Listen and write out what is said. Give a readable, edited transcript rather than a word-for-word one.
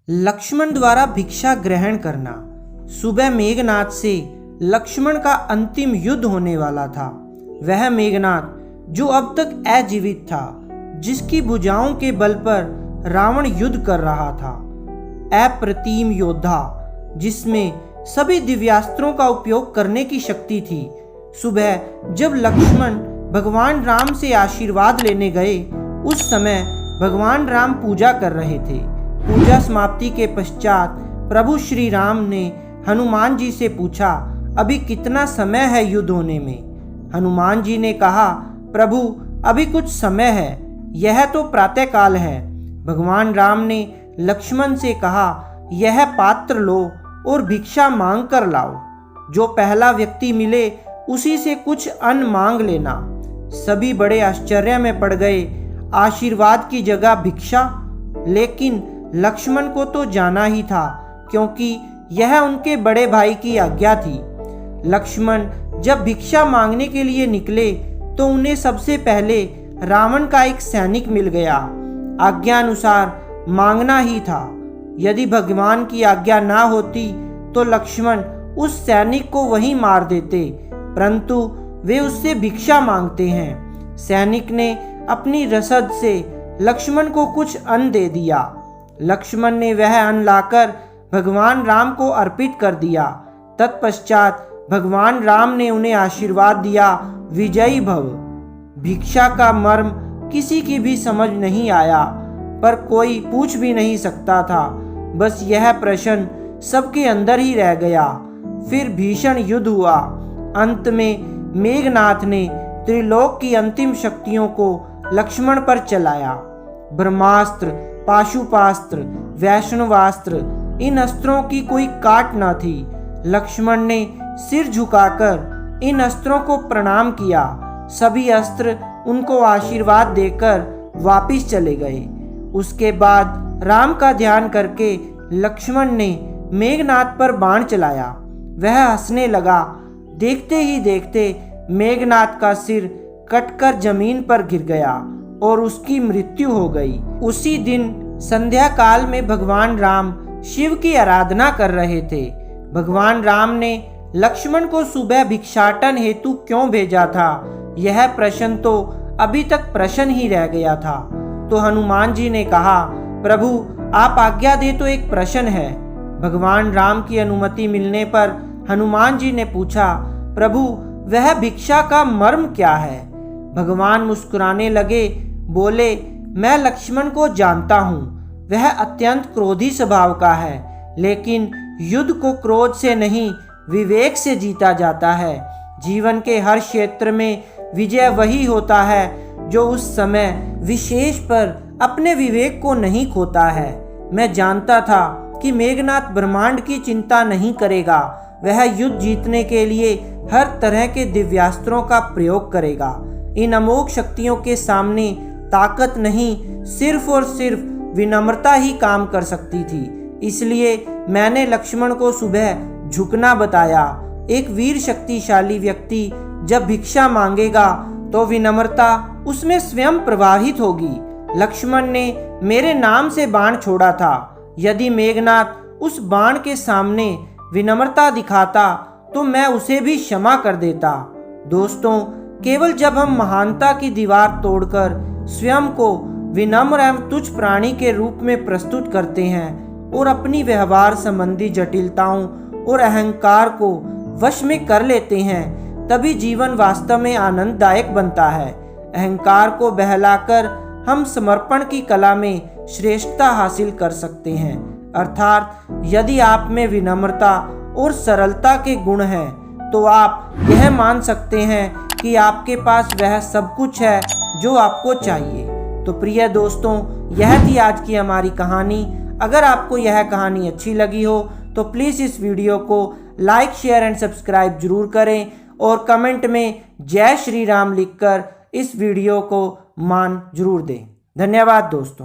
लक्ष्मण द्वारा भिक्षा ग्रहण करना। सुबह मेघनाद से लक्ष्मण का अंतिम युद्ध होने वाला था। वह मेघनाद जो अब तक अजीवित था, जिसकी भुजाओं के बल पर रावण युद्ध कर रहा था, अप्रतिम योद्धा जिसमें सभी दिव्यास्त्रों का उपयोग करने की शक्ति थी। सुबह जब लक्ष्मण भगवान राम से आशीर्वाद लेने गए, उस समय भगवान राम पूजा कर रहे थे। पूजा समाप्ति के पश्चात प्रभु श्री राम ने हनुमान जी से पूछा, अभी कितना समय है युद्ध होने में? हनुमान जी ने कहा, प्रभु अभी कुछ समय है, यह तो प्रातःकाल है। भगवान राम ने लक्ष्मण से कहा, यह पात्र लो और भिक्षा मांग कर लाओ। जो पहला व्यक्ति मिले उसी से कुछ अन्न मांग लेना। सभी बड़े आश्चर्य में पड़ गए। आशीर्वाद की जगह भिक्षा? लेकिन लक्ष्मण को तो जाना ही था, क्योंकि यह उनके बड़े भाई की आज्ञा थी। लक्ष्मण जब भिक्षा मांगने के लिए निकले तो उन्हें सबसे पहले रावण का एक सैनिक मिल गया। आज्ञा अनुसार मांगना ही था। यदि भगवान की आज्ञा ना होती तो लक्ष्मण उस सैनिक को वहीं मार देते, परंतु वे उससे भिक्षा मांगते हैं। सैनिक ने अपनी रसद से लक्ष्मण को कुछ अन्न दे दिया। लक्ष्मण ने वह अन्न लाकर भगवान राम को अर्पित कर दिया। तत्पश्चात भगवान राम ने उन्हें आशीर्वाद दिया, विजयी भव। भिक्षा का मर्म किसी की भी समझ नहीं आया, पर कोई पूछ भी नहीं सकता था। बस यह प्रश्न सबके अंदर ही रह गया। फिर भीषण युद्ध हुआ। अंत में मेघनाथ ने त्रिलोक की अंतिम शक्तियों को लक्ष्मण पर चलाया। ब्रह्मास्त्र, पाशुपास्त्र, वैष्णवास्त्र, इन अस्त्रों की कोई काट न थी। लक्ष्मण ने सिर झुकाकर इन अस्त्रों को प्रणाम किया। सभी अस्त्र उनको आशीर्वाद देकर वापिस चले गए। उसके बाद राम का ध्यान करके लक्ष्मण ने मेघनाद पर बाण चलाया। वह हंसने लगा। देखते ही देखते मेघनाद का सिर कटकर जमीन पर गिर गया और उसकी मृत्यु हो गई। उसी दिन संध्या काल में भगवान राम शिव की आराधना कर रहे थे। भगवान राम ने लक्ष्मण को सुबह भिक्षाटन हेतु क्यों भेजा था, यह प्रश्न तो अभी तक प्रश्न ही रह गया था। तो हनुमान जी ने कहा, प्रभु आप आज्ञा दे तो एक प्रश्न है। भगवान राम की अनुमति मिलने पर हनुमान जी ने पूछा, प्रभु वह भिक्षा का मर्म क्या है? भगवान मुस्कुराने लगे, बोले, मैं लक्ष्मण को जानता हूँ। वह अत्यंत क्रोधी स्वभाव का है, लेकिन युद्ध को क्रोध से नहीं विवेक से जीता जाता है। जीवन के हर क्षेत्र में विजय वही होता है जो उस समय विशेष पर अपने विवेक को नहीं खोता है। मैं जानता था कि मेघनाद ब्रह्मांड की चिंता नहीं करेगा। वह युद्ध जीतने के लिए हर तरह के दिव्यास्त्रों का प्रयोग करेगा। इन अमोघ शक्तियों के सामने ताकत नहीं, सिर्फ और सिर्फ विनम्रता ही काम कर सकती थी। इसलिए मैंने लक्ष्मण को सुबह झुकना बताया। एक वीर शक्तिशाली व्यक्ति जब भिक्षा मांगेगा तो विनम्रता उसमें स्वयं प्रवाहित होगी। लक्ष्मण ने मेरे नाम से बाण छोड़ा था। यदि मेघनाद उस बाण के सामने विनम्रता दिखाता तो मैं उसे भी क्षमा कर देता। दोस्तों, केवल जब हम महानता की दीवार तोड़कर स्वयं को विनम्र एवं तुच्छ प्राणी के रूप में प्रस्तुत करते हैं और अपनी व्यवहार संबंधी जटिलताओं और अहंकार को वश में कर लेते हैं, तभी जीवन वास्तव में आनंददायक बनता है। अहंकार को बहलाकर हम समर्पण की कला में श्रेष्ठता हासिल कर सकते हैं। अर्थात यदि आप में विनम्रता और सरलता के गुण हैं, तो आप यह मान सकते हैं कि आपके पास वह सब कुछ है जो आपको चाहिए। तो प्रिय दोस्तों, यह थी आज की हमारी कहानी। अगर आपको यह कहानी अच्छी लगी हो तो प्लीज़ इस वीडियो को लाइक, शेयर एंड सब्सक्राइब जरूर करें और कमेंट में जय श्री राम लिखकर इस वीडियो को मान जरूर दें। धन्यवाद दोस्तों।